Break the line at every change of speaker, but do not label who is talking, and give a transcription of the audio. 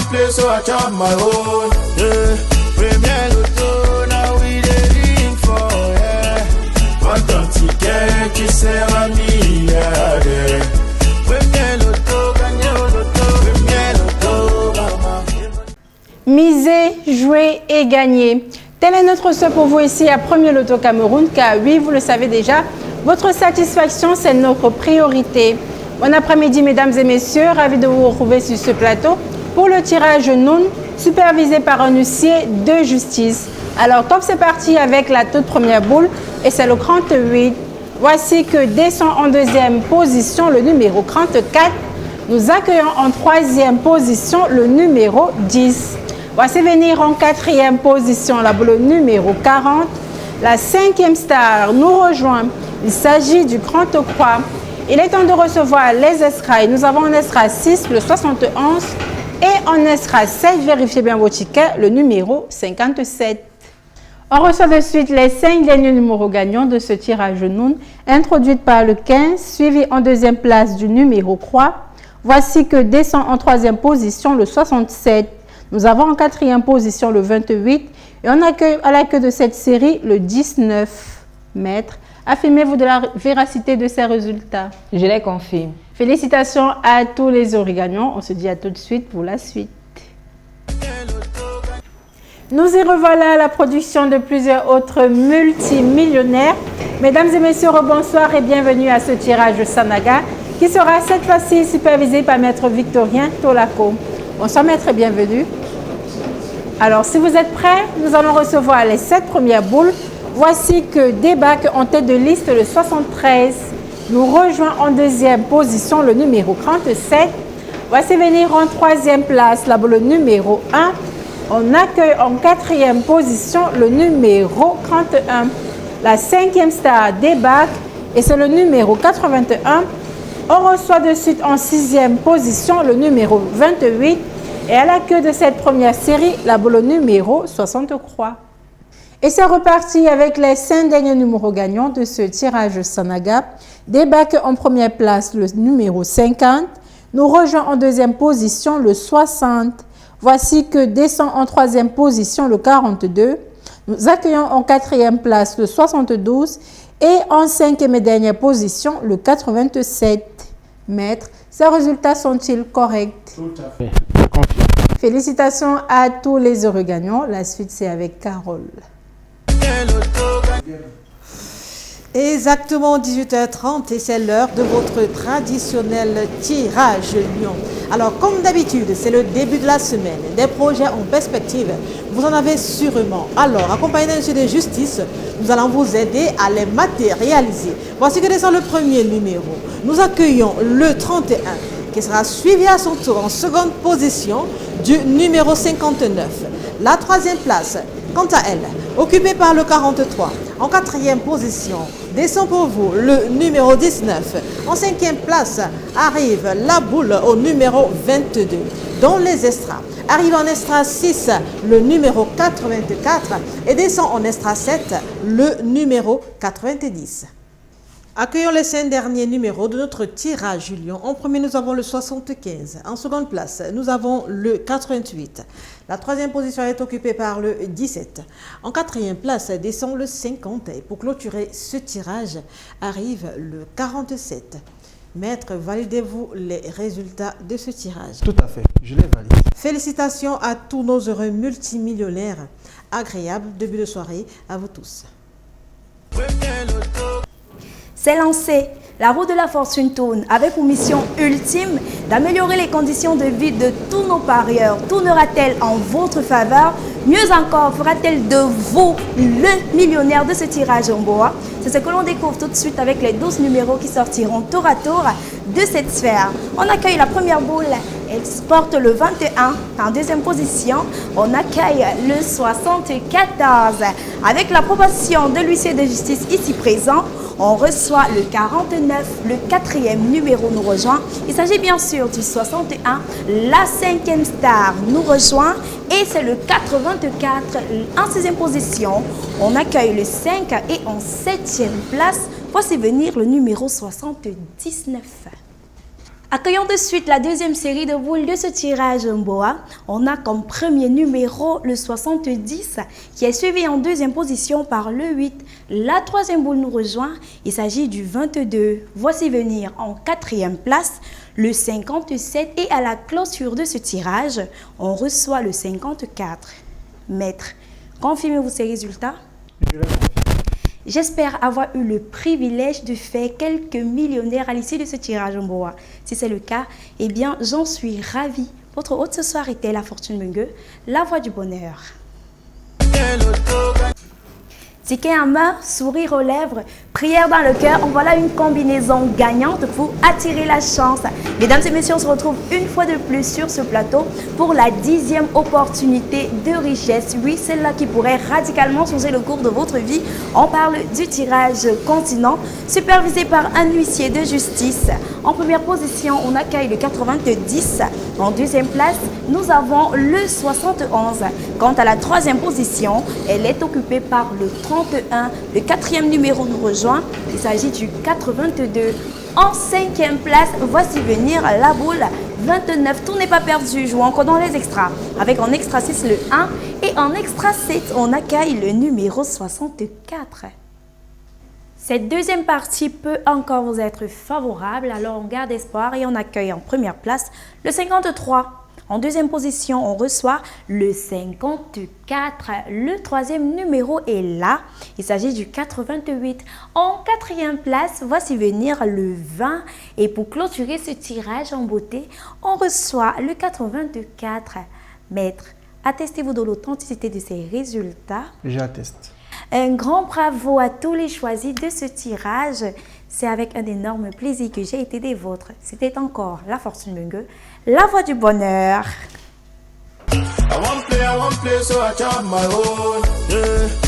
play, so I chop my own. Yeah. Premier Loto, now we dey for, yeah. Pas ton ticket qui sert à milliardaire. Premier Loto, gagné au loto. Premier Loto, maman.
Miser, jouer et gagner. Tel est notre souhait pour vous ici à Premier Loto Cameroun, car oui, vous le savez déjà, votre satisfaction, c'est notre priorité. Bon après-midi, mesdames et messieurs, ravi de vous retrouver sur ce plateau pour le tirage Noun, supervisé par un huissier de justice. Alors, top, c'est parti avec la toute première boule, et c'est le 38. Voici que descend en deuxième position le numéro 34. Nous accueillons en troisième position le numéro 10. Voici venir en quatrième position la boule numéro 40. La cinquième star nous rejoint. Il s'agit du Grand Croix. Il est temps de recevoir les escrailles. Nous avons en escra 6, le 71, et en escra 7, vérifiez bien vos tickets, le numéro 57. On reçoit de suite les 5 derniers numéros gagnants de ce tirage Noun, introduite par le 15, suivi en deuxième place du numéro Croix. Voici que descend en troisième position le 67. Nous avons en quatrième position le 28 et on accueille à la queue de cette série le 19. Maître, affirmez-vous de la véracité de ces résultats?
Je les confirme.
Félicitations à tous les heureux gagnants. On se dit à tout de suite pour la suite. Nous y revoilà à la production de plusieurs autres multimillionnaires. Mesdames et messieurs, bonsoir et bienvenue à ce tirage Sanaga qui sera cette fois-ci supervisé par Maître Victorien Tolako. Bonsoir Maître et bienvenue. Alors si vous êtes prêts, nous allons recevoir les 7 premières boules. Voici que débarque en tête de liste le 73. Nous rejoint en deuxième position le numéro 37. Voici venir en troisième place la boule numéro 1. On accueille en quatrième position le numéro 31. La cinquième star débarque et c'est le numéro 81. On reçoit de suite en sixième position le numéro 28. Et à la queue de cette première série, la boule numéro 63. Et c'est reparti avec les 5 derniers numéros gagnants de ce tirage Sanaga. Débarque en première place le numéro 50. Nous rejoint en deuxième position le 60. Voici que descend en troisième position le 42. Nous accueillons en quatrième place le 72 et en cinquième et dernière position le 87. Maître, ces résultats sont-ils corrects?
Tout à fait. Je confirme.
Félicitations à tous les heureux gagnants. La suite, c'est avec Carole.
Exactement 18h30 et c'est l'heure de votre traditionnel tirage lion. Alors comme d'habitude, c'est le début de la semaine, des projets en perspective, vous en avez sûrement. Alors accompagné d'un monsieur de justice, nous allons vous aider à les matérialiser. Voici que descend le premier numéro. Nous accueillons le 31 qui sera suivi à son tour en seconde position du numéro 59. La troisième place, quant à elle, occupée par le 43. En quatrième position, descend pour vous le numéro 19. En cinquième place, arrive la boule au numéro 22. Dans les extras, arrive en extra 6 le numéro 84 et descend en extra 7 le numéro 90. Accueillons les 5 derniers numéros de notre tirage Lion. En premier, nous avons le 75. En seconde place, nous avons le 88. La troisième position est occupée par le 17. En quatrième place, descend le 50. Et pour clôturer ce tirage, arrive le 47. Maître, validez-vous les résultats de ce tirage?
Tout à fait, je les valide.
Félicitations à tous nos heureux multimillionnaires. Agréable début de soirée à vous tous.
C'est lancé. La roue de la fortune tourne avec pour mission ultime d'améliorer les conditions de vie de tous nos parieurs. Tournera-t-elle en votre faveur? Mieux encore, fera-t-elle de vous le millionnaire de ce tirage en bois? C'est ce que l'on découvre tout de suite avec les 12 numéros qui sortiront tour à tour de cette sphère. On accueille la première boule. Elle porte le 21. En deuxième position, on accueille le 74. Avec l'approbation de l'huissier de justice ici présent, on reçoit le 49, le quatrième numéro nous rejoint. Il s'agit bien sûr du 61. La cinquième star nous rejoint et c'est le 84. En sixième position, on accueille le 5 et en septième place, voici venir le numéro 79. Accueillons de suite la deuxième série de boules de ce tirage Mboa. On a comme premier numéro le 70 qui est suivi en deuxième position par le 8. La troisième boule nous rejoint. Il s'agit du 22. Voici venir en quatrième place le 57 et à la clôture de ce tirage, on reçoit le 54. Maître, confirmez-vous ces résultats?
Je les confirme.
J'espère avoir eu le privilège de faire quelques millionnaires à l'issue de ce tirage Mboa. Si c'est le cas, eh bien, j'en suis ravie. Votre hôte ce soir était la Fortune Mungue, la voix du bonheur. Ticket en main, sourire aux lèvres, prière dans le cœur. En voilà une combinaison gagnante pour attirer la chance. Mesdames et messieurs, on se retrouve une fois de plus sur ce plateau pour la 10e opportunité de richesse. Oui, celle-là qui pourrait radicalement changer le cours de votre vie. On parle du tirage continent, supervisé par un huissier de justice. En première position, on accueille le 90. En deuxième place, nous avons le 71. Quant à la troisième position, elle est occupée par le 31. Le quatrième numéro nous rejoint. Il s'agit du 82. En cinquième place, voici venir la boule 29. Tout n'est pas perdu. Jouons encore dans les extras. Avec en extra 6 le 1 et en extra 7, on accueille le numéro 64. Cette deuxième partie peut encore vous être favorable, alors on garde espoir et on accueille en première place le 53. En deuxième position, on reçoit le 54. Le troisième numéro est là. Il s'agit du 88. En quatrième place, voici venir le 20. Et pour clôturer ce tirage en beauté, on reçoit le 84. Maître, attestez-vous de l'authenticité de ces résultats?
J'atteste.
Un grand bravo à tous les choisis de ce tirage. C'est avec un énorme plaisir que j'ai été des vôtres. C'était encore la Fortune Mungue, la voix du bonheur.
I want play, so I chop my own. Yeah.